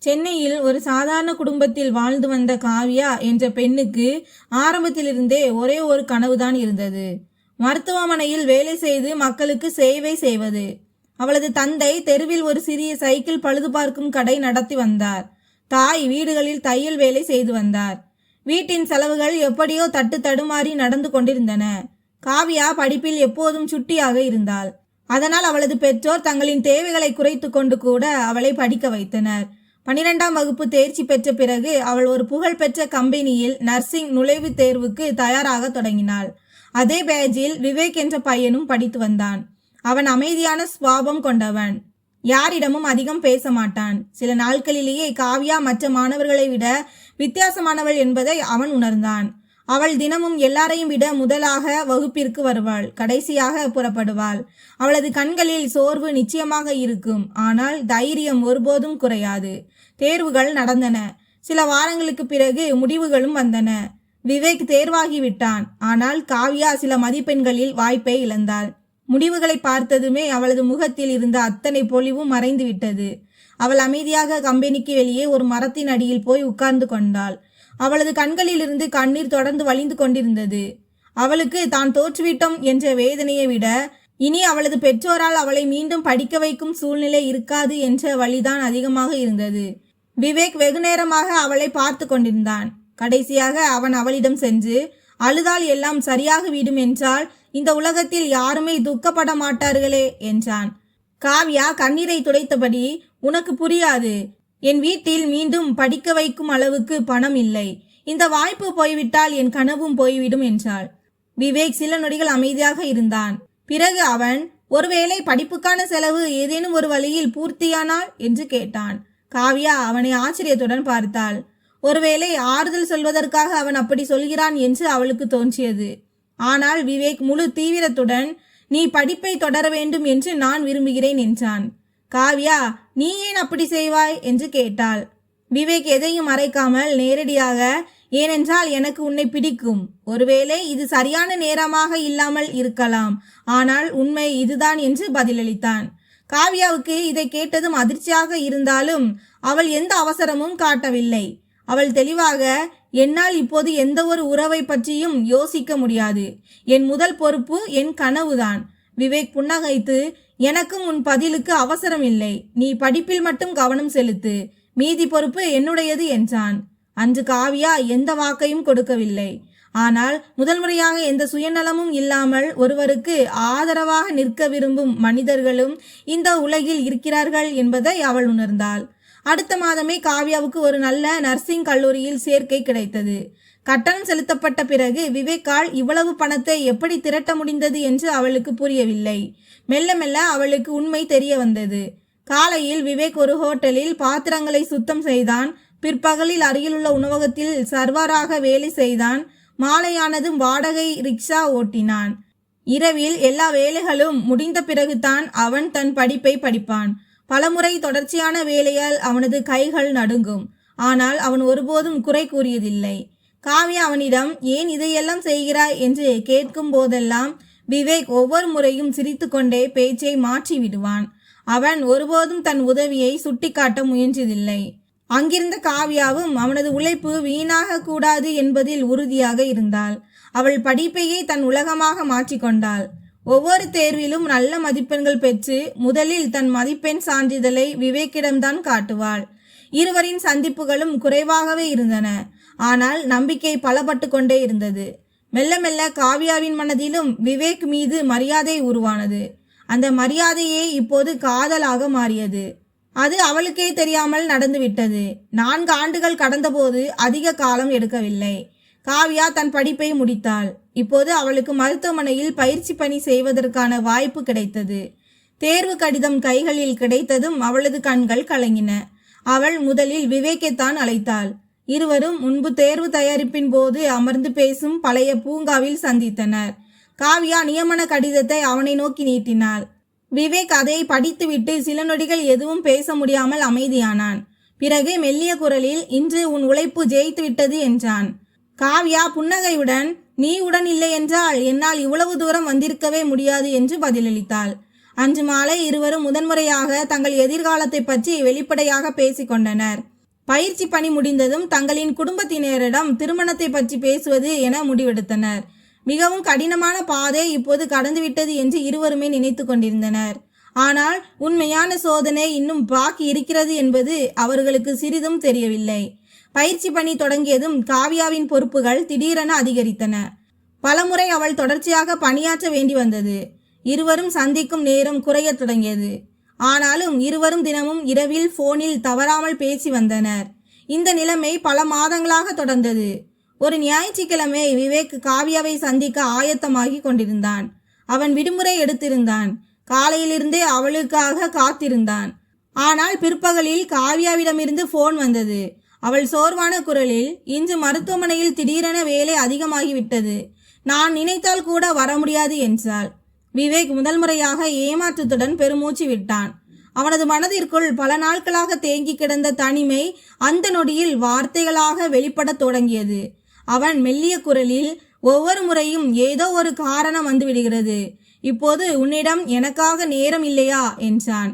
சென்னையில் ஒரு சாதாரண குடும்பத்தில் வாழ்ந்து வந்த காவ்யா என்ற பெண்ணுக்கு ஆரம்பத்திலிருந்தே ஒரே ஒரு கனவுதான் இருந்தது. மருத்துவமனையில் வேலை செய்து மக்களுக்கு சேவை செய்வது. அவளது தந்தை தெருவில் ஒரு சிறிய சைக்கிள் பழுது பார்க்கும் கடை நடத்தி வந்தார். தாய் வீடுகளில் தையல் வேலை செய்து வந்தார். வீட்டின் செலவுகள் எப்படியோ தட்டு தடுமாறி நடந்து கொண்டிருந்தன. காவ்யா படிப்பில் எப்போதும் சுட்டியாக இருந்தாள். அதனால் அவளது பெற்றோர் தங்களின் தேவைகளை குறைத்து கொண்டு கூட அவளை படிக்க வைத்தனர். 12ஆம் வகுப்பு தேர்ச்சி பெற்ற பிறகு அவள் ஒரு புகழ்பெற்ற கம்பெனியில் நர்சிங் நுழைவுத் தேர்வுக்கு தயாராக தொடங்கினாள். அதே பேட்சில் விவேக் என்ற பையனும் படித்து வந்தான். அவன் அமைதியான சுபாவம் கொண்டவன். யாரிடமும் அதிகம் பேச மாட்டான். சில நாட்களிலேயே காவ்யா மற்ற மாணவர்களை விட வித்தியாசமானவள் என்பதை அவன் உணர்ந்தான். அவள் தினமும் எல்லாரையும் விட முதலாக வகுப்பிற்கு வருவாள், கடைசியாக புறப்படுவாள். அவளது கண்களில் சோர்வு நிச்சயமாக இருக்கும், ஆனால் தைரியம் ஒருபோதும் குறையாது. தேர்வுகள் நடந்தன. சில வாரங்களுக்கு பிறகு முடிவுகளும் வந்தன. விவேக் தேர்வாகிவிட்டான். ஆனால் காவ்யா சில மதிப்பெண்களில் வாய்ப்பை இழந்தாள். முடிவுகளை பார்த்ததுமே அவளது முகத்தில் இருந்த அத்தனை பொலிவும் மறைந்து விட்டது. அவள் அமைதியாக கம்பெனிக்கு வெளியே ஒரு மரத்தின் அடியில் போய் உட்கார்ந்து கொண்டாள். அவளது கண்களிலிருந்து கண்ணீர் தொடர்ந்து வழிந்து கொண்டிருந்தது. அவளுக்கு தான் தோற்றுவிட்டோம் என்ற வேதனையை விட இனி அவளது பெற்றோரால் அவளை மீண்டும் படிக்க வைக்கும் சூழ்நிலை இருக்காது என்ற வழிதான் அதிகமாக இருந்தது. விவேக் வெகுநேரமாக அவளை பார்த்து கொண்டிருந்தான். கடைசியாக அவன் அவளிடம் சென்று, அழுதால் எல்லாம் சரியாக விடும் என்றால் இந்த உலகத்தில் யாருமே துக்கப்பட மாட்டார்களே என்றான். காவ்யா கண்ணீரை துடைத்தபடி, உனக்கு புரியாது. என் வீட்டில் மீண்டும் படிக்க வைக்கும் அளவுக்கு பணம் இல்லை. இந்த வாய்ப்பு போய்விட்டால் என் கனவும் போய்விடும் என்றாள். விவேக் சில நொடிகள் அமைதியாக இருந்தான். பிறகு அவன், ஒருவேளை படிப்புக்கான செலவு ஏதேனும் ஒரு வழியில் பூர்த்தியானால் என்று கேட்டான். காவ்யா அவனை ஆச்சரியத்துடன் பார்த்தாள். ஒருவேளை ஆறுதல் சொல்வதற்காக அவன் அப்படி சொல்கிறான் என்று அவளுக்கு தோன்றியது. ஆனால் விவேக் முழு தீவிரத்துடன், நீ படிப்பை தொடர வேண்டும் என்று நான் விரும்புகிறேன் என்றான். காவ்யா, நீ ஏன் அப்படி செய்வாய் என்று கேட்டாள். விவேக் எதையும் மறைக்காமல் நேரடியாக, ஏனென்றால் எனக்கு உன்னை பிடிக்கும். ஒருவேளை இது சரியான நேரமாக இல்லாமல் இருக்கலாம், ஆனால் உண்மை இதுதான் என்று பதிலளித்தான். காவ்யாவுக்கு இதை கேட்டதும் அதிர்ச்சியாக இருந்தாலும் அவள் எந்த அவசரமும் காட்டவில்லை. அவள் தெளிவாக, என்னால் இப்போது எந்த ஒரு உறவை பற்றியும் யோசிக்க முடியாது. என் முதல் பொறுப்பு என் கனவுதான். விவேக் புன்னகைத்து, எனக்கும் உன் பதிலுக்கு அவசரம் இல்லை. நீ படிப்பில் மட்டும் கவனம் செலுத்து. மீதி பொறுப்பு என்னுடையது என்றான். அன்று காவ்யா எந்த வாக்கையும் கொடுக்கவில்லை. ஆனால் முதல் முறையாக எந்த சுயநலமும் இல்லாமல் ஒருவருக்கு ஆதரவாக நிற்க விரும்பும் மனிதர்களும் இந்த உலகில் இருக்கிறார்கள் என்பதை அவள் உணர்ந்தாள். அடுத்த மாதமே காவ்யாவுக்கு ஒரு நல்ல நர்சிங் கல்லூரியில் சேர்க்கை கிடைத்தது. கட்டணம் செலுத்தப்பட்ட பிறகு விவேக்கால் இவ்வளவு பணத்தை எப்படி திரட்ட முடிந்தது என்று அவளுக்கு புரியவில்லை. மெல்ல மெல்ல அவளுக்கு உண்மை தெரிய வந்தது. காலையில் விவேக் ஒரு ஹோட்டலில் பாத்திரங்களை சுத்தம் செய்தான். பிற்பகலில் அருகிலுள்ள உணவகத்தில் சர்வராக வேலை செய்தான். மாலையானதும் வாடகை ரிக்ஷா ஓட்டினான். இரவில் எல்லா வேலைகளும் முடிந்த பிறகுதான் அவன் தன் படிப்பை படிப்பான். பலமுறை தொடர்ச்சியான வேலையால் அவனது கைகள் நடுங்கும். ஆனால் அவன் ஒருபோதும் குறை கூறியதில்லை. காவ்யா அவனிடம், ஏன் இதையெல்லாம் செய்கிறாய் என்று கேட்கும் போதெல்லாம் விவேக் ஒவ்வொரு முறையும் சிரித்து கொண்டே பேச்சை மாற்றி விடுவான். அவன் ஒருபோதும் தன் உதவியை சுட்டிக்காட்ட முயன்றதில்லை. அங்கிருந்த காவ்யாவும் அவனது உழைப்பு வீணாக கூடாது என்பதில் உறுதியாக இருந்தாள். அவள் படிப்பையே தன் உலகமாக மாற்றிக்கொண்டாள். ஒவ்வொரு தேர்விலும் நல்ல மதிப்பெண்கள் பெற்று முதலில் தன் மதிப்பெண் சான்றிதழை விவேக்கிடம்தான் காட்டுவாள். இருவரின் சந்திப்புகளும் குறைவாகவே இருந்தன. ஆனால் நம்பிக்கை பலப்பட்டு கொண்டே இருந்தது. மெல்ல மெல்ல காவ்யாவின் மனதிலும் விவேக் மீது மரியாதை உருவானது. அந்த மரியாதையே இப்போது காதலாக மாறியது. அது அவளுக்கே தெரியாமல் நடந்துவிட்டது. 4 ஆண்டுகள் கடந்தபோது அதிக காலம் எடுக்கவில்லை. காவ்யா தன் படிப்பை முடித்தாள். இப்போது அவளுக்கு மருத்துவமனையில் பயிற்சி பணி செய்வதற்கான வாய்ப்பு கிடைத்தது. தேர்வு கடிதம் கைகளில் கிடைத்ததும் அவளது கண்கள் கலங்கின. அவள் முதலில் விவேக்கைத்தான் அழைத்தாள். இருவரும் முன்பு தேர்வு தயாரிப்பின் போது அமர்ந்து பேசும் பழைய பூங்காவில் சந்தித்தனர். காவ்யா நியமன கடிதத்தை அவனை நோக்கி நீட்டினாள். விவேக் அதை படித்துவிட்டு சில நொடிகள் எதுவும் பேச முடியாமல் அமைதியானான். பிறகு மெல்லிய குரலில், இன்று உன் உழைப்பு ஜெயித்து விட்டது என்றான். காவ்யா புன்னகையுடன், நீ உடன் இல்லை என்றால் என்னால் இவ்வளவு தூரம் வந்திருக்கவே முடியாது என்று பதிலளித்தாள். அன்று மாலை இருவரும் முதன்முறையாக தங்கள் எதிர்காலத்தை பற்றி வெளிப்படையாக பேசிக்கொண்டனர். பயிற்சி பணி முடிந்ததும் தங்களின் குடும்பத்தினரிடம் திருமணத்தை பற்றி பேசுவது என முடிவெடுத்தனர். மிகவும் கடினமான பாதை இப்போது கடந்துவிட்டது என்று இருவருமே நினைத்து கொண்டிருந்தனர். ஆனால் உண்மையான சோதனை இன்னும் பாக்கி இருக்கிறது என்பது அவர்களுக்கு சிறிதும் தெரியவில்லை. பயிற்சி பணி தொடங்கியதும் காவ்யாவின் பொறுப்புகள் திடீரென அதிகரித்தன. பலமுறை அவள் தொடர்ச்சியாக பணியாற்ற வேண்டி வந்தது. இருவரும் சந்திக்கும் நேரம் குறையத் தொடங்கியது. ஆனாலும் இருவரும் தினமும் இரவில் போனில் தவறாமல் பேசி வந்தனர். இந்த நிலைமை பல மாதங்களாக தொடர்ந்தது. ஒரு ஞாயிற்றுக்கிழமை விவேக் காவ்யாவை சந்திக்க ஆயத்தமாகி கொண்டிருந்தான். அவன் விடுமுறை எடுத்திருந்தான். காலையிலிருந்தே அவளுக்காக காத்திருந்தான். ஆனால் பிற்பகலில் காவ்யாவிடமிருந்து போன் வந்தது. அவள் சோர்வான குரலில், இன்று மருத்துவமனையில் திடீரென வேலை அதிகமாகிவிட்டது, நான் நினைத்தால் கூட வர முடியாது என்றாள். விவேக் முதல் முறையாக ஏமாற்றத்துடன் பெருமூச்சு விட்டான். அவனது மனதிற்குள் பல நாட்களாக தேங்கி கிடந்த தனிமை அந்த நொடியில் வார்த்தைகளாக வெளிப்படத் தொடங்கியது. அவன் மெல்லிய குரலில், ஒவ்வொரு முறையும் ஏதோ ஒரு காரணம் வந்துவிடுகிறது, இப்போது உன்னிடம் எனக்காக நேரம் இல்லையா என்றான்.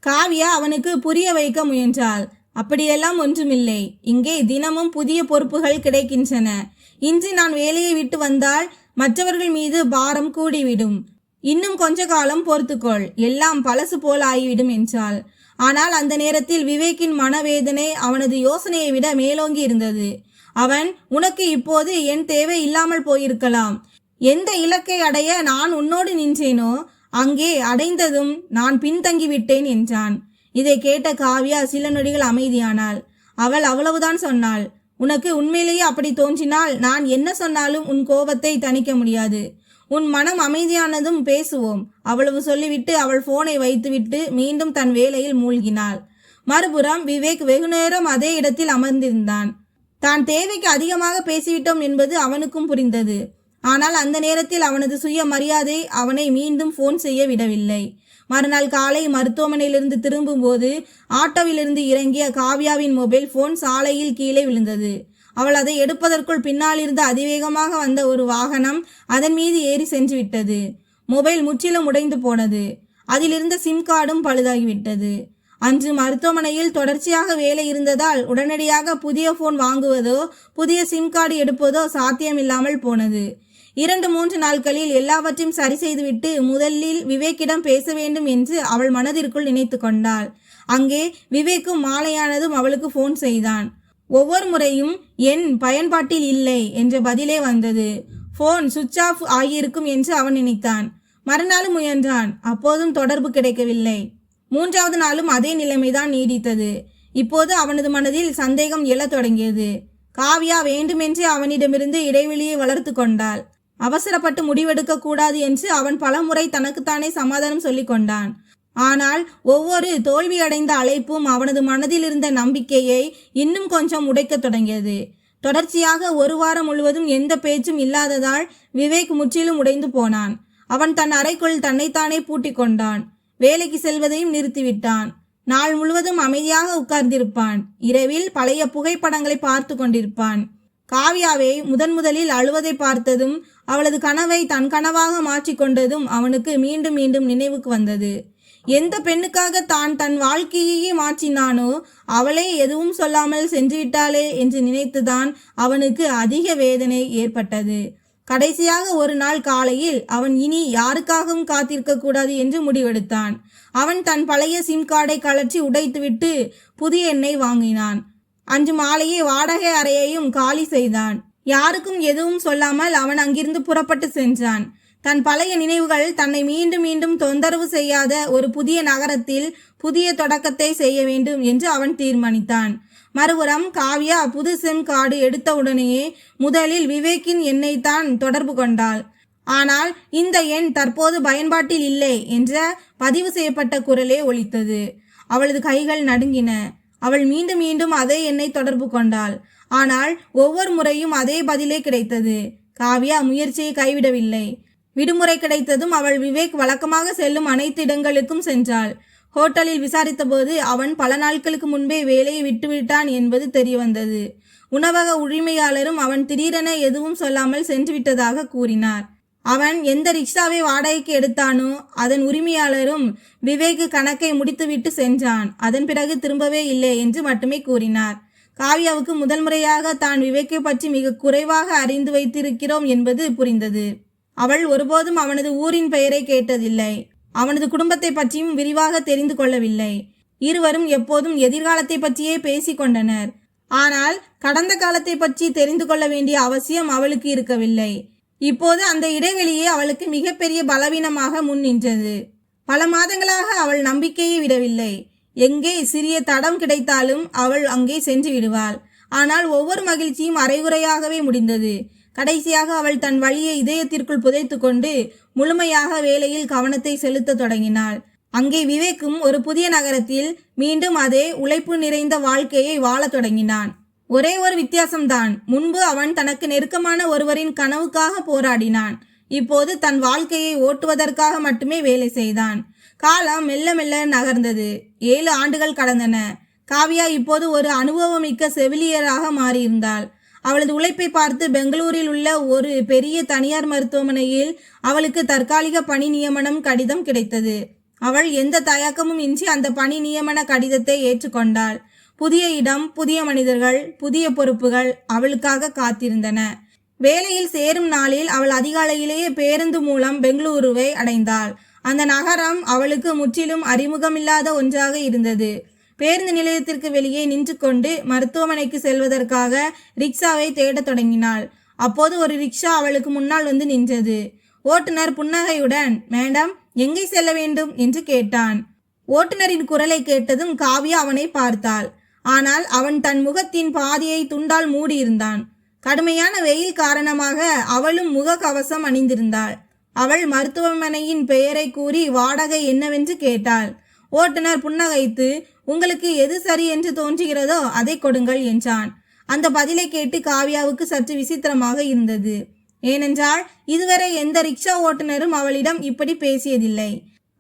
காவ்யா அவனுக்கு புரிய வைக்க முயன்றாள். அப்படியெல்லாம் ஒன்றுமில்லை, இங்கே தினமும் புதிய பொறுப்புகள் கிடைக்கின்றன. இன்று நான் வேலையை விட்டு வந்தால் மற்றவர்கள் மீது பாரம் கூடிவிடும். இன்னும் கொஞ்ச காலம் பொறுத்துக்கொள், எல்லாம் பழசு போல் ஆகிவிடும் என்றாள். ஆனால் அந்த நேரத்தில் விவேக்கின் மனவேதனை அவனது யோசனையை விட மேலோங்கி இருந்தது. அவன், உனக்கு இப்போது என் தேவை இல்லாமல் போயிருக்கலாம். எந்த இலக்கை அடைய நான் உன்னோடு நின்றேனோ அங்கே அடைந்ததும் நான் பின்தங்கிவிட்டேன் என்றான். இதை கேட்ட காவ்யா சில நொடிகள் அமைதியானாள். அவள் அவ்வளவுதான் சொன்னாள். உனக்கு உண்மையிலேயே அப்படி தோன்றினால் நான் என்ன சொன்னாலும் உன் கோபத்தை தணிக்க முடியாது. உன் மனம் அமைதியானதும் பேசுவோம். அவ்வளவு சொல்லிவிட்டு அவள் போனை வைத்துவிட்டு மீண்டும் தன் வேலையில் மூழ்கினாள். மறுபுறம் விவேக் வெகுநேரம் அதே இடத்தில் அமர்ந்திருந்தான். தான் தேவைக்கு அதிகமாக பேசிவிட்டோம் என்பது அவனுக்கும் புரிந்தது. ஆனால் அந்த நேரத்தில் அவனது சுய மரியாதை அவனை மீண்டும் போன் செய்ய விடவில்லை. மறுநாள் காலை மருத்துவமனையிலிருந்து திரும்பும்போது ஆட்டோவிலிருந்து இறங்கிய காவ்யாவின் மொபைல் போன் சாலையில் கீழே விழுந்தது. அவள் அதை எடுப்பதற்குள் பின்னால் இருந்து அதிவேகமாக வந்த ஒரு வாகனம் அதன் மீது ஏறி சென்று விட்டது. மொபைல் முற்றிலும் உடைந்து போனது. அதிலிருந்த சிம் கார்டும் பழுதாகிவிட்டது. அன்று மருத்துவமனையில் தொடர்ச்சியாக வேலை இருந்ததால் உடனடியாக புதிய போன் வாங்குவதோ புதிய சிம் கார்டு எடுப்பதோ சாத்தியமில்லாமல் போனது. 2-3 நாட்களில் எல்லாவற்றையும் சரி செய்துவிட்டு முதலில் விவேக்கிடம் பேச வேண்டும் என்று அவள் மனதிற்குள் நினைத்து கொண்டாள். அங்கே விவேக்கும் மாலையானதும் அவளுக்கு போன் செய்தான். ஒவ்வொரு முறையும் என் பயன்பாட்டில் இல்லை என்ற பதிலே வந்தது. போன் சுவிட்ச் ஆஃப் ஆகியிருக்கும் என்று அவன் நினைத்தான். மறுநாளும் முயன்றான். அப்போதும் தொடர்பு கிடைக்கவில்லை. 3வது நாளும் அதே நிலைமைதான் நீடித்தது. இப்போது அவனது மனதில் சந்தேகம் எழத் தொடங்கியது. காவ்யா வேண்டுமென்றே அவனிடமிருந்து இடைவெளியை வளர்த்து கொண்டாள். அவசரப்பட்டு முடிவெடுக்க கூடாது என்று அவன் பலமுறை தனக்குத்தானே சமாதானம் சொல்லி கொண்டான். ஆனால் ஒவ்வொரு தோல்வியடைந்த அழைப்பும் அவனது மனதில் இருந்த நம்பிக்கையை இன்னும் கொஞ்சம் உடைக்கத் தொடங்கியது. தொடர்ச்சியாக 1 வாரம் முழுவதும் எந்த பேச்சும் இல்லாததால் விவேக் முற்றிலும் உடைந்து போனான். அவன் தன் அறைக்குள் தன்னைத்தானே பூட்டி கொண்டான். வேலைக்கு செல்வதையும் நிறுத்திவிட்டான். நாள் முழுவதும் அமைதியாக உட்கார்ந்திருப்பான். இரவில் பழைய புகைப்படங்களை பார்த்து கொண்டிருப்பான். காவ்யாவை முதலில் அழுவதை பார்த்ததும் அவளது கனவை தன் கனவாக மாற்றிக்கொண்டதும் அவனுக்கு மீண்டும் மீண்டும் நினைவுக்கு வந்தது. எந்த பெண்ணுக்காக தான் தன் வாழ்க்கையையே மாற்றினானோ அவளே எதுவும் சொல்லாமல் சென்றுவிட்டாளே என்று நினைத்துதான் அவனுக்கு அதிக வேதனை ஏற்பட்டது. கடைசியாக ஒரு நாள் காலையில் அவன் இனி யாருக்காகவும் காத்திருக்க கூடாது என்று முடிவெடுத்தான். அவன் தன் பழைய சிம் கார்டை கழற்றி உடைத்துவிட்டு புதிய எண்ணை வாங்கினான். அன்று மாலையே வாடகை அறையையும் காலி செய்தான். யாருக்கும் எதுவும் சொல்லாமல் அவன் அங்கிருந்து புறப்பட்டு சென்றான். தன் பழைய நினைவுகள் தன்னை மீண்டும் மீண்டும் தொந்தரவு செய்யாத ஒரு புதிய நகரத்தில் புதிய தொடக்கத்தை செய்ய வேண்டும் என்று அவன் தீர்மானித்தான். மறுபுறம் காவ்யா புது சிம் கார்டு எடுத்த உடனேயே முதலில் விவேக்கின் எண்ணைத்தான் தொடர்பு கொண்டாள். ஆனால் இந்த எண் தற்போது பயன்பாட்டில் இல்லை என்ற பதிவு செய்யப்பட்ட குரலே ஒலித்தது. அவளது கைகள் நடுங்கின. அவள் மீண்டும் மீண்டும் அதே எண்ணை தொடர்பு கொண்டாள். ஆனால் ஒவ்வொரு முறையும் அதே பதிலே கிடைத்தது. காவ்யா முயற்சியை கைவிடவில்லை. விடுமுறை கிடைத்ததும் அவள் விவேக் வழக்கமாக செல்லும் அனைத்து இடங்களுக்கும் சென்றாள். ஹோட்டலில் விசாரித்தபோது அவன் பல நாட்களுக்கு முன்பே வேலையை விட்டுவிட்டான் என்பது தெரியவந்தது. உணவக உரிமையாளரும் அவன் திடீரென எதுவும் சொல்லாமல் சென்று விட்டதாக கூறினார். அவன் எந்த ரிக்ஷாவை வாடகைக்கு எடுத்தானோ அதன் உரிமையாளரும் விவேக்கு கணக்கை முடித்துவிட்டு சென்றான். அதன் பிறகு திரும்பவே இல்லை என்று மட்டுமே கூறினார். காவ்யாவுக்கு முதல் முறையாக தான் விவேக்கை பற்றி மிக குறைவாக அறிந்து வைத்திருக்கிறோம் என்பது புரிந்தது. அவள் ஒருபோதும் அவனது ஊரின் பெயரை கேட்டதில்லை. அவனது குடும்பத்தை பற்றியும் விரிவாக தெரிந்து கொள்ளவில்லை. இருவரும் எப்போதும் எதிர்காலத்தை பற்றியே பேசிக் கொண்டனர். ஆனால் கடந்த காலத்தை பற்றி தெரிந்து கொள்ள வேண்டிய அவசியம் அவளுக்கு இருக்கவில்லை. இப்போது அந்த இடைவெளியே அவளுக்கு மிகப்பெரிய பலவீனமாக முன் நின்றது. பல மாதங்களாக அவள் நம்பிக்கையை விடவில்லை. எங்கே சிறிய தடம் கிடைத்தாலும் அவள் அங்கே சென்று விடுவாள். ஆனால் ஒவ்வொரு மகிழ்ச்சியும் அரைகுறையாகவே முடிந்தது. கடைசியாக அவள் தன் வழியை இதயத்திற்குள் புதைத்து கொண்டு முழுமையாக வேலையில் கவனத்தை செலுத்த தொடங்கினாள். அங்கே விவேக்கும் ஒரு புதிய நகரத்தில் மீண்டும் அதே உழைப்பு நிறைந்த வாழ்க்கையை வாழத் தொடங்கினான். ஒரே ஒரு வித்தியாசம்தான். முன்பு அவன் தனக்கு நெருக்கமான ஒருவரின் கனவுக்காக போராடினான். இப்போது தன் வாழ்க்கையை ஓட்டுவதற்காக மட்டுமே வேலை செய்தான். காலம் மெல்ல மெல்ல நகர்ந்தது. 7 ஆண்டுகள் கடந்தன. காவ்யா இப்போது ஒரு அனுபவமிக்க செவிலியராக மாறியிருந்தாள். அவளது உழைப்பை பார்த்து பெங்களூரில் உள்ள ஒரு பெரிய தனியார் மருத்துவமனையில் அவளுக்கு தற்காலிக பணி நியமனம் கடிதம் கிடைத்தது. அவள் எந்த தயக்கமும் இன்றி அந்த பணி நியமன கடிதத்தை ஏற்றுக்கொண்டாள். புதிய இடம், புதிய மனிதர்கள், புதிய பொறுப்புகள் அவளுக்காக காத்திருந்தன. வேலையில் சேரும் நாளில் அவள் அதிகாலையிலேயே பேருந்து மூலம் பெங்களூருவை அடைந்தாள். அந்த நகரம் அவளுக்கு முற்றிலும் அறிமுகமில்லாத ஒன்றாக இருந்தது. பேருந்து நிலையத்திற்கு வெளியே நின்று கொண்டு மருத்துவமனைக்கு செல்வதற்காக ரிக்ஷாவை தேடத் தொடங்கினாள். அப்போது ஒரு ரிக்ஷா அவளுக்கு முன்னால் வந்து நின்றது. ஓட்டுநர் புன்னகையுடன், மேடம், எங்கே செல்ல வேண்டும் என்று கேட்டான். ஓட்டுநரின் குரலை கேட்டதும் காவ்யா அவனை பார்த்தாள். ஆனால் அவன் தன் முகத்தின் பாதியை துண்டால் மூடியிருந்தான். கடுமையான வெயில் காரணமாக அவளும் முக கவசம் அணிந்திருந்தாள். அவள் மருத்துவமனையின் பெயரை கூறி வாடகை என்னவென்று கேட்டாள். ஓட்டுநர் புன்னகைத்து, உங்களுக்கு எது சரி என்று தோன்றுகிறதோ அதை கொடுங்கள் என்றான். அந்த பதிலை கேட்டு காவ்யாவுக்கு சற்று விசித்திரமாக இருந்தது. ஏனென்றால் இதுவரை எந்த ரிக்ஷா ஓட்டுநரும் அவளிடம் இப்படி பேசியதில்லை.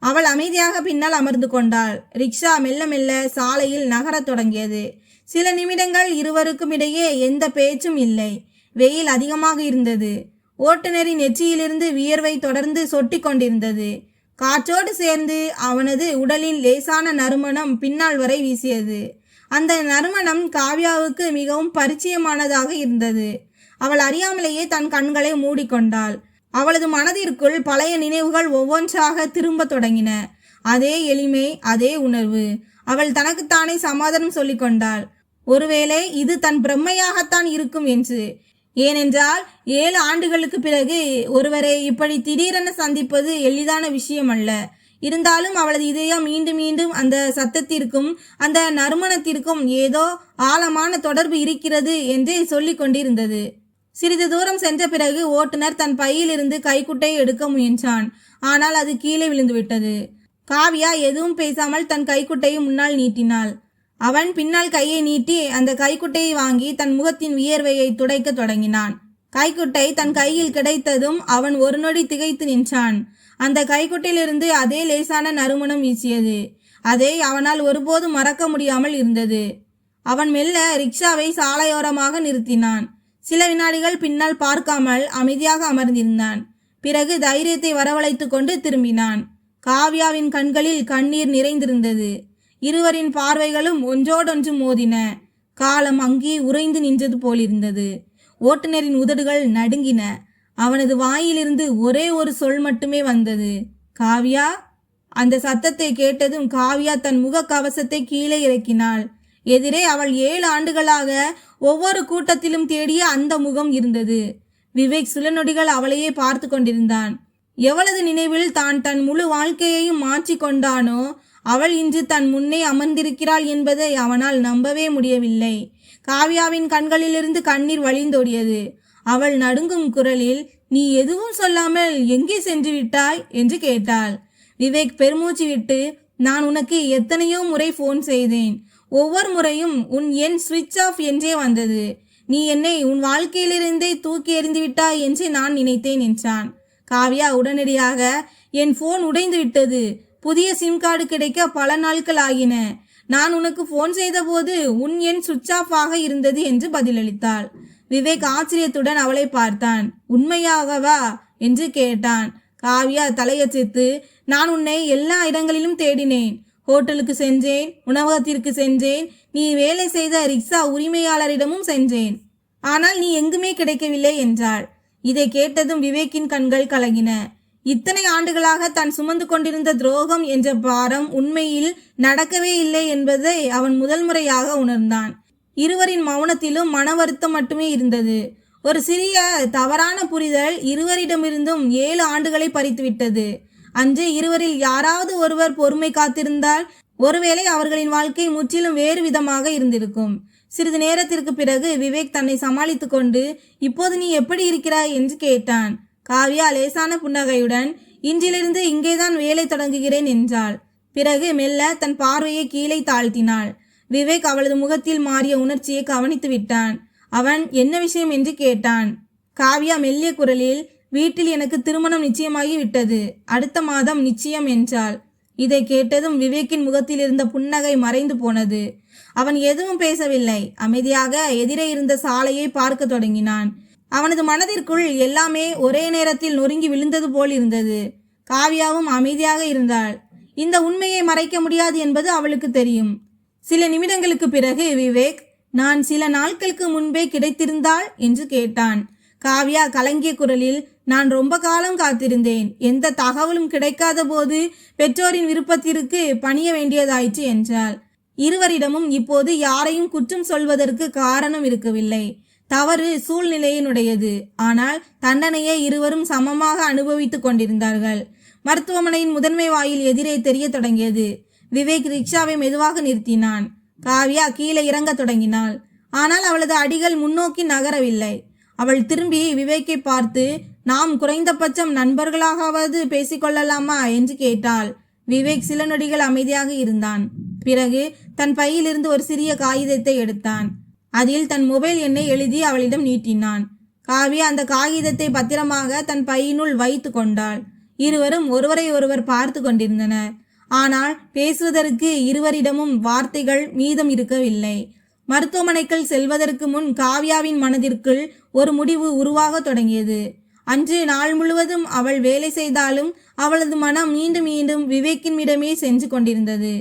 அவள் அமைதியாக பின்னால் அமர்ந்து கொண்டாள். ரிக்ஷா மெல்ல மெல்ல சாலையில் நகரத் தொடங்கியது. சில நிமிடங்கள் இருவருக்கும் இடையே எந்த பேச்சும் இல்லை. வெயில் அதிகமாக இருந்தது. ஓட்டுநரின் நெற்றியிலிருந்து வியர்வை தொடர்ந்து சொட்டி கொண்டிருந்தது. காற்றோடு சேர்ந்து அவனது உடலின் லேசான நறுமணம் பின்னால் வரை வீசியது. அந்த நறுமணம் காவ்யாவுக்கு மிகவும் பரிச்சயமானதாக இருந்தது. அவள் அறியாமலேயே தன் கண்களை மூடிக்கொண்டாள். அவளது மனதிற்குள் பழைய நினைவுகள் ஒவ்வொன்றாக திரும்ப தொடங்கின. அதே எளிமை, அதே உணர்வு. அவள் தனக்குத்தானே சமாதானம் சொல்லிக் கொண்டாள். ஒருவேளை இது தன் பிரம்மையாகத்தான் இருக்கும் என்று. ஏனென்றால் 7 ஆண்டுகளுக்கு பிறகு ஒருவரை இப்படி திடீரென சந்திப்பது எளிதான விஷயம் அல்ல. இருந்தாலும் அவளது இதயம் மீண்டும் மீண்டும் அந்த சத்தத்திற்கும் அந்த நறுமணத்திற்கும் ஏதோ ஆழமான தொடர்பு இருக்கிறது என்றே சொல்லிக் கொண்டிருந்தது. சிறிது தூரம் சென்ற பிறகு ஓட்டுநர் தன் பையிலிருந்து கைக்குட்டையை எடுக்க முயன்றான். ஆனால் அது கீழே விழுந்துவிட்டது. காவ்யா எதுவும் பேசாமல் தன் கைக்குட்டையை முன்னால் நீட்டினாள். அவன் பின்னால் கையை நீட்டி அந்த கைக்குட்டையை வாங்கி தன் முகத்தின் வியர்வையை துடைக்க தொடங்கினான். கைக்குட்டை தன் கையில் கிடைத்ததும் அவன் ஒரு நொடி திகைத்து நின்றான். அந்த கைக்குட்டையிலிருந்து அதே லேசான நறுமணம் வீசியது. அதை அவனால் ஒருபோதும் மறக்க முடியாமல் இருந்தது. அவன் மெல்ல ரிக்ஷாவை சாலையோரமாக நிறுத்தினான். சில வினாடிகள் பின்னால் பார்க்காமல் அமைதியாக அமர்ந்திருந்தான். பிறகு தைரியத்தை வரவழைத்து கொண்டு திரும்பினான். காவ்யாவின் கண்களில் கண்ணீர் நிறைந்திருந்தது. இருவரின் பார்வைகளும் ஒன்றோடொன்று மோதின. காலம் அங்கே உறைந்து நின்றது போலிருந்தது. ஓட்டுநரின் உதடுகள் நடுங்கின. அவனது வாயிலிருந்து ஒரே ஒரு சொல் மட்டுமே வந்தது, காவ்யா. அந்த சத்தத்தை கேட்டதும் காவ்யா தன் முக கவசத்தை கீழே இறக்கினாள். எதிரே அவள் 7 ஆண்டுகளாக ஒவ்வொரு கூட்டத்திலும் தேடிய அந்த முகம் இருந்தது. விவேக் சில நொடிகள் அவளையே பார்த்து கொண்டிருந்தான். எவளது நினைவில் தான் தன் முழு வாழ்க்கையையும் மாற்றி கொண்டானோ அவள் இன்று தன் முன்னே அமர்ந்திருக்கிறாள் என்பதை அவனால் நம்பவே முடியவில்லை. காவ்யாவின் கண்களிலிருந்து கண்ணீர் வழிந்தோடியது. அவள் நடுங்கும் குரலில், நீ எதுவும் சொல்லாமல் எங்கே சென்று விட்டாய் என்று கேட்டாள். விவேக் பெருமூச்சு விட்டு, நான் உனக்கு எத்தனையோ முறை போன் செய்தேன். ஒவ்வொரு முறையும் உன் எண் ஸ்விட்ச் ஆஃப் என்றே வந்தது. நீ என்னை உன் வாழ்க்கையிலிருந்தே தூக்கி எறிந்து விட்டாய் என்று நான் நினைத்தேன் என்றான். காவ்யா உடனடியாக, என் போன் உடைந்து விட்டது. புதிய சிம் கார்டு கிடைக்க பல நாட்கள் ஆகின. நான் உனக்கு போன் செய்த போது உன் எண் சுவிட்ச் ஆஃப் ஆக இருந்தது என்று பதிலளித்தாள். விவேக் ஆச்சரியத்துடன் அவளை பார்த்தான். உண்மையாகவா என்று கேட்டான். காவ்யா தலையசைத்து, நான் உன்னை எல்லா இடங்களிலும் தேடினேன். ஹோட்டலுக்கு சென்றேன், உணவகத்திற்கு சென்றேன், நீ வேலை செய்த ரிக்ஷா உரிமையாளரிடமும் சென்றேன். ஆனால் நீ எங்குமே கிடைக்கவில்லை என்றாள். இதை கேட்டதும் விவேக்கின் கண்கள் கலங்கின. இத்தனை ஆண்டுகளாக தான் சுமந்து கொண்டிருந்த துரோகம் என்ற பாரம் உண்மையில் நடக்கவே இல்லை என்பதை அவன் முதல் முறையாக உணர்ந்தான். இருவரின் மௌனத்திலும் மன வருத்தம் மட்டுமே இருந்தது. ஒரு சிறிய தவறான புரிதல் இருவரிடமிருந்தும் 7 ஆண்டுகளை பறித்துவிட்டது. அன்று இருவரில் யாராவது ஒருவர் பொறுமை காத்திருந்தால் ஒருவேளை அவர்களின் வாழ்க்கை முற்றிலும் வேறு விதமாக இருந்திருக்கும். சிறிது நேரத்திற்கு பிறகு விவேக் தன்னை சமாளித்து கொண்டு, இப்போது நீ எப்படி இருக்கிறாய் என்று கேட்டான். காவ்யா லேசான புன்னகையுடன், இன்றிலிருந்து இங்கேதான் வேலை தொடங்குகிறேன் என்றாள். பிறகு மெல்ல தன் பார்வையை கீழே தாழ்த்தினாள். விவேக் அவளது முகத்தில் மாறிய உணர்ச்சியை கவனித்து விட்டான். அவன் என்ன விஷயம் என்று கேட்டான். காவ்யா மெல்லிய குரலில், வீட்டில் எனக்கு திருமணம் நிச்சயமாகி விட்டது, அடுத்த மாதம் நிச்சயம் என்றாள். இதை கேட்டதும் விவேக்கின் முகத்தில் இருந்த புன்னகை மறைந்து போனது. அவன் எதுவும் பேசவில்லை. அமைதியாக எதிரே இருந்த சாலையை பார்க்க தொடங்கினான். அவனது மனதிற்குள் எல்லாமே ஒரே நேரத்தில் நொறுங்கி விழுந்தது போல் இருந்தது. காவ்யாவும் அமைதியாக இருந்தாள். இந்த உண்மையை மறைக்க முடியாது என்பது அவளுக்கு தெரியும். சில நிமிடங்களுக்கு பிறகு விவேக், நான் சில நாட்களுக்கு முன்பே கிடைத்திருந்தாள் என்று கேட்டான். காவ்யா கலங்கிய குரலில், நான் ரொம்ப காலம் காத்திருந்தேன். எந்த தகவலும் கிடைக்காத போது பெற்றோரின் விருப்பத்திற்கு பணிய வேண்டியதாயிற்று என்றாள். இருவரிடமும் இப்போது யாரையும் குற்றம் சொல்வதற்கு காரணம் இருக்கவில்லை. தவறு சூழ்நிலையினுடையது. ஆனால் தண்டனையை இருவரும் சமமாக அனுபவித்துக் கொண்டிருந்தார்கள். மருத்துவமனையின் முதன்மை வாயில் எதிரே தெரிய தொடங்கியது. விவேக் ரிக்ஷாவை மெதுவாக நிறுத்தினான். காவ்யா கீழே இறங்க தொடங்கினாள். ஆனால் அவளது அடிகள் முன்னோக்கி நகரவில்லை. அவள் திரும்பி விவேக்கை பார்த்து, நாம் குறைந்தபட்சம் நண்பர்களாகவது பேசிக்கொள்ளலாமா என்று கேட்டாள். விவேக் சில நொடிகள் அமைதியாக இருந்தான். பிறகு தன் பையிலிருந்து ஒரு சிறிய காகிதத்தை எடுத்தான். அதில் தன் மொபைல் எண்ணை எழுதி அவளிடம் நீட்டினான். காவ்யா அந்த காகிதத்தை பத்திரமாக தன் பையினுள் வைத்து கொண்டாள். இருவரும் ஒருவரை ஒருவர் பார்த்து கொண்டிருந்தனர். ஆனால் பேசுவதற்கு இருவரிடமும் வார்த்தைகள் மீதம் இருக்கவில்லை. மருத்துவமனைக்குள் செல்வதற்கு முன் காவ்யாவின் மனதிற்குள் ஒரு முடிவு உருவாக தொடங்கியது. அன்று நாள் முழுவதும் அவள் வேலை செய்தாலும் அவளது மனம் மீண்டும் மீண்டும் விவேக்கின்மிடமே சென்று கொண்டிருந்தது.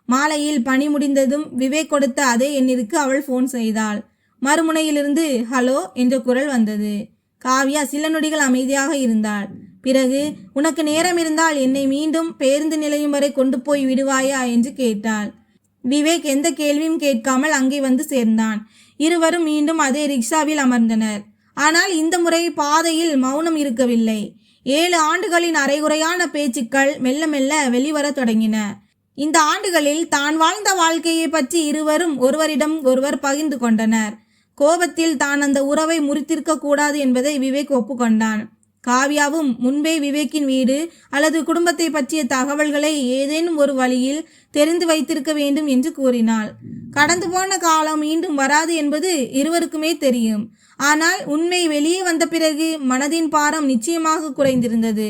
மாலையில் பணி முடிந்ததும் விவேக் கொடுத்த அதே எண்ணிற்கு அவள் போன் செய்தாள். மறுமுனையிலிருந்து ஹலோ என்ற குரல் வந்தது. காவ்யா சில நொடிகள் அமைதியாக இருந்தாள். பிறகு, உனக்கு நேரம் இருந்தால் என்னை மீண்டும் பேருந்து நிலையம் வரை கொண்டு போய் விடுவாயா என்று கேட்டாள். விவேக் எந்த கேள்வியும் கேட்காமல் அங்கே வந்து சேர்ந்தான். இருவரும் மீண்டும் அதே ரிக்ஷாவில் அமர்ந்தனர். ஆனால் இந்த முறை பாதையில் மௌனம் இருக்கவில்லை. 7 ஆண்டுகளின் அரைகுறையான பேச்சுக்கள் மெல்ல மெல்ல வெளிவர தொடங்கின. இந்த ஆண்டுகளில் தான் வாழ்ந்த வாழ்க்கையை பற்றி இருவரும் ஒருவரிடம் ஒருவர் பகிர்ந்து கொண்டனர். கோபத்தில் தான் அந்த உறவை முறித்திருக்க கூடாது என்பதை விவேக் ஒப்புக்கொண்டான். காவ்யாவும் முன்பே விவேக்கின் வீடு அல்லது குடும்பத்தை பற்றிய தகவல்களை ஏதேனும் ஒரு வழியில் தெரிந்து வைத்திருக்க வேண்டும் என்று கூறினாள். கடந்து போன காலம் மீண்டும் வராது என்பது இருவருக்குமே தெரியும். ஆனால் உண்மை வெளியே வந்த பிறகு மனதின் பாரம் நிச்சயமாக குறைந்திருந்தது.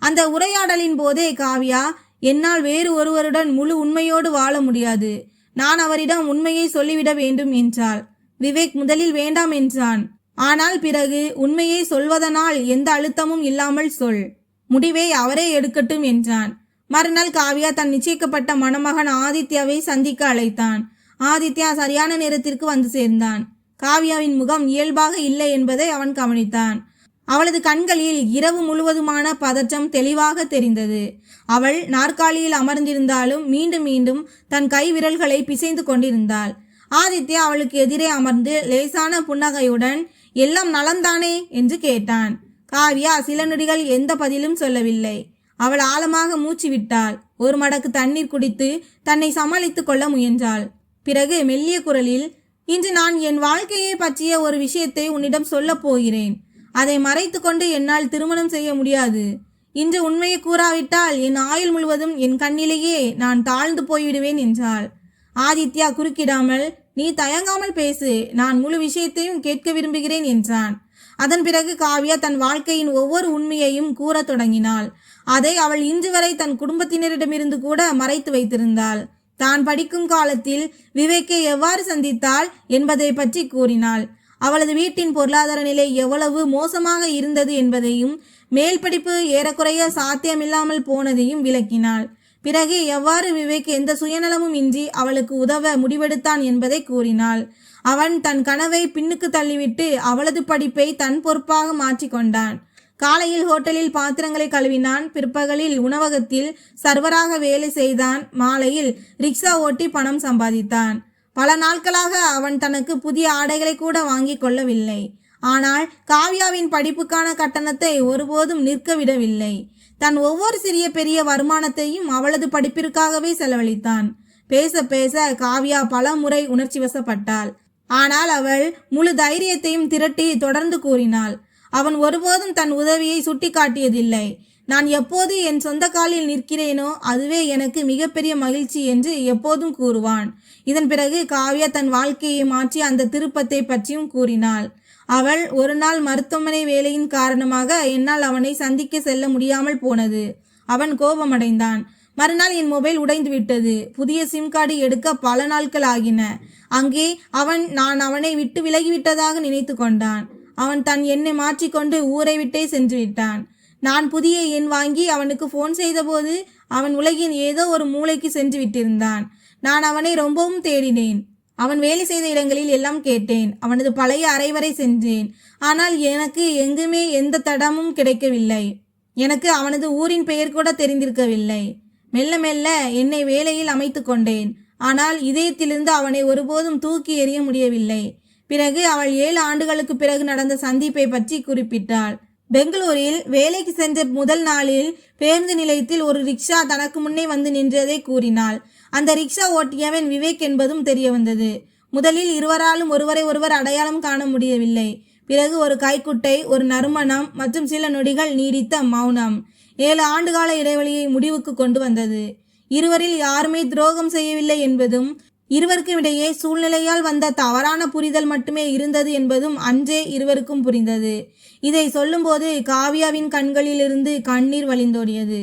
அந்த உரையாடலின் போதே காவ்யா, என்னால் வேறு ஒருவருடன் முழு உண்மையோடு வாழ முடியாது, நான் அவரிடம் உண்மையை சொல்லிவிட வேண்டும் என்றாள். விவேக் முதலில் வேண்டாம் என்றான். ஆனால் பிறகு, உண்மையை சொல்வதனால் எந்த அழுத்தமும் இல்லாமல் சொல், முடிவை அவரே எடுக்கட்டும் என்றான். மறுநாள் காவ்யா தன் நிச்சயிக்கப்பட்ட மணமகன் ஆதித்யாவை சந்திக்க அழைத்தான். ஆதித்யா சரியான நேரத்திற்கு வந்து சேர்ந்தான். காவ்யாவின் முகம் இயல்பாக இல்லை என்பதை அவன் கவனித்தான். அவளது கண்களில் இரவு முழுவதுமான பதற்றம் தெளிவாக தெரிந்தது. அவள் நாற்காலியில் அமர்ந்திருந்தாலும் மீண்டும் மீண்டும் தன் கை விரல்களை பிசைந்து கொண்டிருந்தாள். ஆதித்யா அவளுக்கு எதிரே அமர்ந்து லேசான புன்னகையுடன், எல்லாம் நலந்தானே என்று கேட்டான். காவ்யா சில நொடிகள் எந்த பதிலும் சொல்லவில்லை. அவள் ஆழமாக மூச்சு விட்டாள். ஒரு மடக்கு தண்ணீர் குடித்து தன்னை சமாளித்துக் கொள்ள முயன்றாள். பிறகு மெல்லிய குரலில், இன்று நான் என் வாழ்க்கையை பற்றிய ஒரு விஷயத்தை உன்னிடம் சொல்லப் போகிறேன். அதை மறைத்து கொண்டு என்னால் திருமணம் செய்ய முடியாது. இன்று உண்மையை கூறாவிட்டால் என் ஆயுள் முழுவதும் என் கண்ணிலேயே நான் தாழ்ந்து போய்விடுவேன் என்றாள். ஆதித்யா குறுக்கிடாமல், நீ தயங்காமல் பேசு, நான் முழு விஷயத்தையும் கேட்க விரும்புகிறேன் என்றான். அதன் பிறகு காவ்யா தன் வாழ்க்கையின் ஒவ்வொரு உண்மையையும் கூற தொடங்கினாள். அதை அவள் இன்று வரை தன் குடும்பத்தினரிடமிருந்து கூட மறைத்து வைத்திருந்தாள். தான் படிக்கும் காலத்தில் விவேக்கை எவ்வாறு சந்தித்தாள் என்பதை பற்றி கூறினாள். அவளது வீட்டின் பொருளாதார நிலை எவ்வளவு மோசமாக இருந்தது என்பதையும் மேல் படிப்பு ஏறக்குறைய சாத்தியமில்லாமல் போனதையும் விளக்கினாள். பிறகு எவ்வாறு விவேக் எந்த சுயநலமும் இன்றி அவளுக்கு உதவ முடிவெடுத்தான் என்பதை கூறினாள். அவன் தன் கனவை பின்னுக்கு தள்ளிவிட்டு அவளது படிப்பை தன் பொறுப்பாக மாற்றிக்கொண்டான். காலையில் ஹோட்டலில் பாத்திரங்களை கழுவினான். பிற்பகலில் உணவகத்தில் சர்வராக வேலை செய்தான். மாலையில் ரிக்ஷா ஓட்டி பணம் சம்பாதித்தான். பல நாட்களாக அவன் தனக்கு புதிய ஆடைகளை கூட வாங்கி கொள்ளவில்லை. ஆனால் காவ்யாவின் படிப்புக்கான கட்டணத்தை ஒருபோதும் நிற்க விடவில்லை. தன் ஒவ்வொரு சிறிய பெரிய வருமானத்தையும் அவளது படிப்பிற்காகவே செலவழித்தான். பேச பேச காவ்யா பல முறை உணர்ச்சி வசப்பட்டாள். ஆனால் அவள் முழு தைரியத்தையும் திரட்டி தொடர்ந்து கூறினாள். அவன் ஒருபோதும் தன் உதவியை சுட்டி காட்டியதில்லை. நான் எப்போது என் சொந்த காலில் நிற்கிறேனோ அதுவே எனக்கு மிகப்பெரிய மகிழ்ச்சி என்று எப்போதும் கூறுவான். இதன் பிறகு காவ்யா தன் வாழ்க்கையை மாற்றி அந்த திருப்பத்தை பற்றியும் கூறினாள். அவள் ஒரு நாள் மருத்துவமனை வேலையின் காரணமாக என்னால் அவனை சந்திக்க செல்ல முடியாமல் போனது. அவன் கோபமடைந்தான். மறுநாள் என் மொபைல் உடைந்து விட்டது. புதிய சிம் கார்டு எடுக்க பல நாட்கள் ஆகின. அங்கே நான் அவனை விட்டு விலகிவிட்டதாக நினைத்து கொண்டான். அவன் தன் எண்ணை மாற்றிக்கொண்டு ஊரை விட்டே சென்று விட்டான். நான் புதிய எண் வாங்கி அவனுக்கு போன் செய்தபோது அவன் உலகின் ஏதோ ஒரு மூலைக்கு சென்று விட்டிருந்தான். நான் அவனை ரொம்பவும் தேடினேன். அவன் வேலை செய்த இடங்களில் எல்லாம் கேட்டேன். அவனது பழைய அறை வரை சென்றேன். ஆனால் எனக்கு எங்குமே எந்த தடமும் கிடைக்கவில்லை. எனக்கு அவனது ஊரின் பெயர் கூட தெரிந்திருக்கவில்லை. மெல்ல மெல்ல என்னை வேலையில் அமைத்து கொண்டேன். ஆனால் இதயத்திலிருந்து அவனை ஒருபோதும் தூக்கி எறிய முடியவில்லை. பிறகு அவள் 7 ஆண்டுகளுக்கு பிறகு நடந்த சந்திப்பை பற்றி குறிப்பிட்டாள். பெங்களூரில் வேலைக்கு சென்ற முதல் நாளில் பேருந்து நிலையத்தில் ஒரு ரிக்ஷா தனக்கு முன்னே வந்து நின்றதை கூறினாள். அந்த ரிக்ஷா ஓட்டியவன் விவேக் என்பதும் தெரிய வந்தது. முதலில் இருவராலும் ஒருவரை ஒருவர் அடையாளம் காண முடியவில்லை. பிறகு ஒரு கைக்குட்டை, ஒரு நறுமணம் மற்றும் சில நொடிகள் நீடித்த மௌனம் 7 ஆண்டுகால இடைவெளியை முடிவுக்கு கொண்டு வந்தது. இருவரில் யாருமே துரோகம் செய்யவில்லை என்பதும் இருவருக்கும் இடையே சூழ்நிலையால் வந்த தவறான புரிதல் மட்டுமே இருந்தது என்பதும் அன்றே இருவருக்கும் புரிந்தது. இதை சொல்லும்போது காவ்யாவின் கண்களிலிருந்து கண்ணீர் வழிந்தோடியது.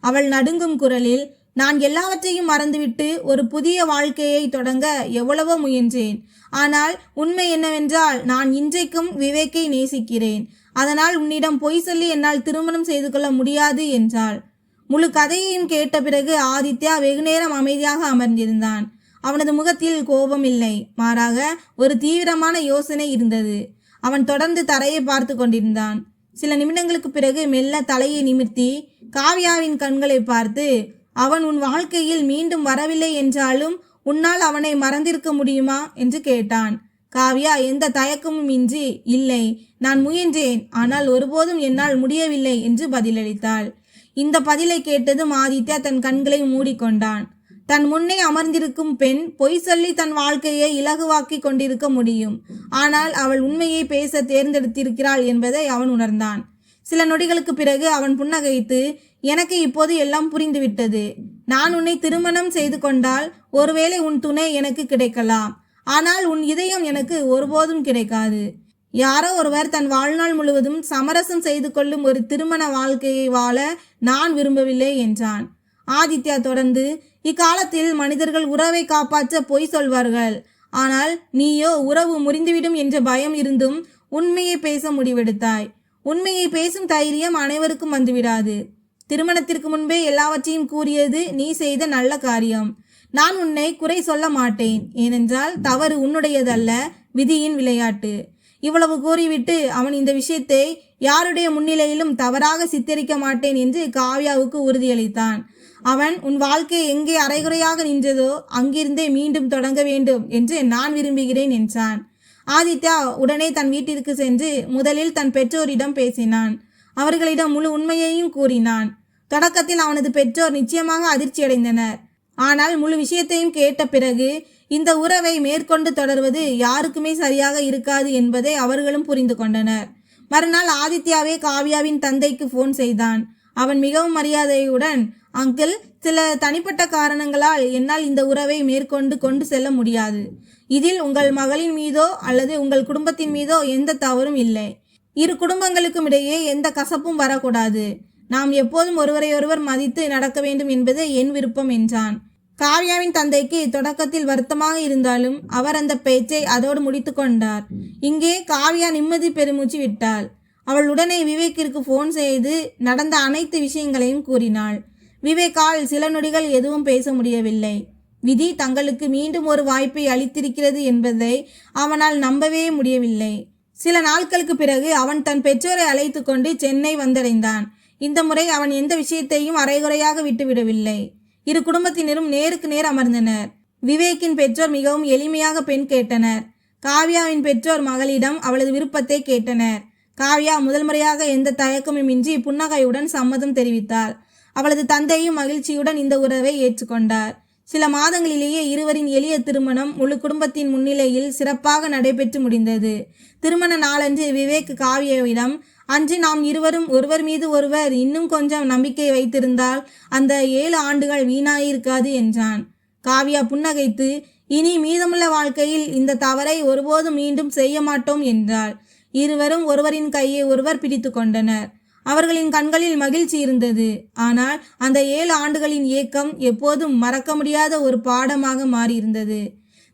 அவள் நடுங்கும் குரலில், நான் எல்லாவற்றையும் மறந்துவிட்டு ஒரு புதிய வாழ்க்கையை தொடங்க எவ்வளவோ முயன்றேன். ஆனால் உண்மை என்னவென்றால் நான் இன்றைக்கும் விவேக்கை நேசிக்கிறேன். அதனால் உன்னிடம் பொய் சொல்லி என்னால் திருமணம் செய்து கொள்ள முடியாது என்றாள். முழு கதையையும் கேட்ட பிறகு ஆதித்யா வெகுநேரம் அமைதியாக அமர்ந்திருந்தான். அவனது முகத்தில் கோபம் இல்லை, மாறாக ஒரு தீவிரமான யோசனை இருந்தது. அவன் தொடர்ந்து தரையை பார்த்து கொண்டிருந்தான். சில நிமிடங்களுக்கு பிறகு மெல்ல தலையை நிமிர்த்தி காவ்யாவின் கண்களை பார்த்து, அவன் உன் வாழ்க்கையில் மீண்டும் வரவில்லை என்றாலும் உன்னால் அவனை மறந்திருக்க முடியுமா என்று கேட்டான். காவ்யா எந்த தயக்கமும் இன்றி, இல்லை, நான் முயன்றேன், ஆனால் ஒருபோதும் என்னால் முடியவில்லை என்று பதிலளித்தாள். இந்த பதிலை கேட்டதும் ஆதித்யா தன் கண்களை மூடிக்கொண்டான். தன் முன்னே அமர்ந்திருக்கும் பெண் பொய் சொல்லி தன் வாழ்க்கையை இலகுவாக்கி கொண்டிருக்க முடியும். ஆனால் அவள் உண்மையை பேச தேர்ந்தெடுத்திருக்கிறாள் என்பதை அவன் உணர்ந்தான். சில நொடிகளுக்கு பிறகு அவன் புன்னகைத்து, எனக்கு இப்போது எல்லாம் புரிந்துவிட்டது. நான் உன்னை திருமணம் செய்து கொண்டால் ஒருவேளை உன் துணை எனக்கு கிடைக்கலாம். ஆனால் உன் இதயம் எனக்கு ஒருபோதும் கிடைக்காது. யாரோ ஒருவர் தன் வாழ்நாள் முழுவதும் சமரசம் செய்து கொள்ளும் ஒரு திருமண வாழ்க்கையை வாழ நான் விரும்பவில்லை என்றான். ஆதித்யா தொடர்ந்து, இக்காலத்தில் மனிதர்கள் உறவை காப்பாற்ற பொய் சொல்வார்கள். ஆனால் நீயோ உறவு முறிந்துவிடும் என்ற பயம் இருந்தும் உண்மையை பேச முடிவெடுத்தாய். உண்மையை பேசும் தைரியம் அனைவருக்கும் வந்துவிடாது. திருமணத்திற்கு முன்பே எல்லாவற்றையும் கூறியது நீ செய்த நல்ல காரியம். நான் உன்னை குறை சொல்ல மாட்டேன். ஏனென்றால் தவறு உன்னுடையதல்ல, விதியின் விளையாட்டு. இவ்வளவு கூறிவிட்டு அவன் இந்த விஷயத்தை யாருடைய முன்னிலையிலும் தவறாக சித்தரிக்க மாட்டேன் என்று காவ்யாவுக்கு உறுதியளித்தான். அவன் உன் வாழ்க்கை எங்கே அரைகுறையாக நின்றதோ அங்கிருந்தே மீண்டும் தொடங்க வேண்டும் என்று நான் விரும்புகிறேன் என்றான். ஆதித்யா உடனே தன் வீட்டிற்கு சென்று முதலில் தன் பெற்றோரிடம் பேசினான். அவர்களிடம் முழு உண்மையையும் கூறினான். தொடக்கத்தில் அவனது பெற்றோர் நிச்சயமாக அதிர்ச்சியடைந்தனர். ஆனால் முழு விஷயத்தையும் கேட்ட பிறகு இந்த உறவை மேற்கொண்டு தொடர்வது யாருக்குமே சரியாக இருக்காது என்பதை அவர்களும் புரிந்து கொண்டனர். மறுநாள் ஆதித்யாவே காவ்யாவின் தந்தைக்கு போன் செய்தான். அவன் மிகவும் மரியாதையுடன், அங்கிள், சில தனிப்பட்ட காரணங்களால் என்னால் இந்த உறவை மேற்கொண்டு கொண்டு செல்ல முடியாது. இதில் உங்கள் மகளின் மீதோ அல்லது உங்கள் குடும்பத்தின் மீதோ எந்த தவறும் இல்லை. இரு குடும்பங்களுக்கும் இடையே எந்த கசப்பும் வரக்கூடாது. நாம் எப்போதும் ஒருவரை ஒருவர் மதித்து நடக்க வேண்டும் என்பது என் விருப்பம் என்றான். காவ்யாவின் தந்தைக்கு தொடக்கத்தில் வருத்தமாக இருந்தாலும் அவர் அந்த பேச்சை அதோடு முடித்து கொண்டார். இங்கே காவ்யா நிம்மதி பெருமூச்சு விட்டாள். அவள் உடனே விவேக்கிற்கு போன் செய்து நடந்த அனைத்து விஷயங்களையும் கூறினாள். விவேக்கால் சில நொடிகள் எதுவும் பேச முடியவில்லை. விதி தங்களுக்கு மீண்டும் ஒரு வாய்ப்பை அளித்திருக்கிறது என்பதை அவனால் நம்பவே முடியவில்லை. சில நாட்களுக்கு பிறகு அவன் தன் பெற்றோரை அழைத்து கொண்டு சென்னை வந்தடைந்தான். இந்த முறை அவன் எந்த விஷயத்தையும் அரைகுறையாக விட்டுவிடவில்லை. இரு குடும்பத்தினரும் நேருக்கு நேர் அமர்ந்தனர். விவேக்கின் பெற்றோர் மிகவும் எளிமையாக பெண் கேட்டனர். காவ்யாவின் பெற்றோர் மகளிடம் அவளது விருப்பத்தை கேட்டனர். காவ்யா முதல் முறையாக எந்த தயக்கமுமின்றி புன்னகையுடன் சம்மதம் தெரிவித்தாள். அவளது தந்தையும் மகிழ்ச்சியுடன் இந்த உறவை ஏற்றுக்கொண்டார். சில மாதங்களிலேயே இருவரின் எளிய திருமணம் முழு குடும்பத்தின் முன்னிலையில் சிறப்பாக நடைபெற்று முடிந்தது. திருமண நாளன்று விவேக் காவ்யாவிடம், அன்று நாம் இருவரும் ஒருவர் மீது ஒருவர் இன்னும் கொஞ்சம் நம்பிக்கை வைத்திருந்தால் அந்த 7 ஆண்டுகள் வீணாயிருக்காது என்றான். காவ்யா புன்னகைத்து, இனி மீதமுள்ள வாழ்க்கையில் இந்த தவறை ஒருபோதும் மீண்டும் செய்ய மாட்டோம் என்றாள். இருவரும் ஒருவரின் கையை ஒருவர் பிடித்து கொண்டனர். அவர்களின் கண்களில் மகிழ்ச்சி இருந்தது. ஆனால் அந்த 7 ஆண்டுகளின் ஏக்கம் எப்போதும் மறக்க முடியாத ஒரு பாடமாக மாறியிருந்தது.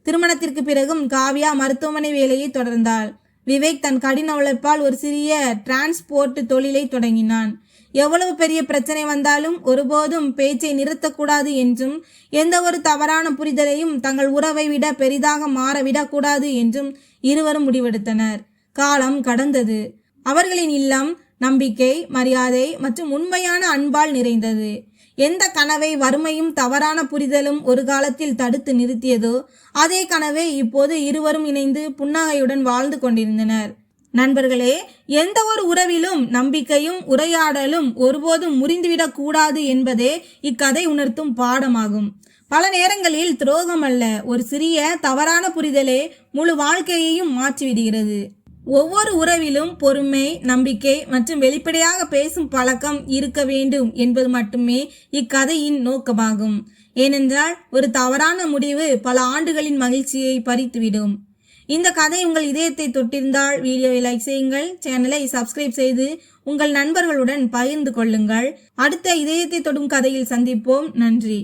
திருமணத்திற்கு பிறகும் காவ்யா மருத்துவமனை வேலையை தொடர்ந்தாள். விவேக் தன் கடின உழைப்பால் ஒரு சிறிய டிரான்ஸ்போர்ட் தொழிலை தொடங்கினான். எவ்வளவு பெரிய பிரச்சனை வந்தாலும் ஒருபோதும் பேச்சை நிறுத்தக்கூடாது என்றும் எந்த ஒரு தவறான புரிதலையும் தங்கள் உறவை விட பெரிதாக மாறவிடக்கூடாது என்றும் இருவரும் முடிவெடுத்தனர். காலம் கடந்தது. அவர்களின் இல்லம் நம்பிக்கை, மரியாதை மற்றும் உண்மையான அன்பால் நிறைந்தது. எந்த கனவை வறுமையும் தவறான புரிதலும் ஒரு காலத்தில் தடுத்து நிறுத்தியதோ அதே கனவை இப்போது இருவரும் இணைந்து புன்னகையுடன் வாழ்ந்து கொண்டிருந்தனர். நண்பர்களே, எந்த ஒரு உறவிலும் நம்பிக்கையும் உரையாடலும் ஒருபோதும் முறிந்துவிடக் கூடாது என்பதே இக்கதை உணர்த்தும் பாடமாகும். பல நேரங்களில் துரோகம் அல்ல, ஒரு சிறிய தவறான புரிதலே முழு வாழ்க்கையையும் மாற்றிவிடுகிறது. ஒவ்வொரு உறவிலும் பொறுமை, நம்பிக்கை மற்றும் வெளிப்படையாக பேசும் பழக்கம் இருக்க வேண்டும் என்பது மட்டுமே இக்கதையின் நோக்கமாகும். ஏனென்றால் ஒரு தவறான முடிவு பல ஆண்டுகளின் மகிழ்ச்சியை பறித்துவிடும். இந்த கதை உங்கள் இதயத்தை தொட்டிருந்தால் வீடியோவை லைக் செய்யுங்கள், சேனலை சப்ஸ்கிரைப் செய்து உங்கள் நண்பர்களுடன் பகிர்ந்து கொள்ளுங்கள். அடுத்த இதயத்தை தொடும் கதையில் சந்திப்போம். நன்றி.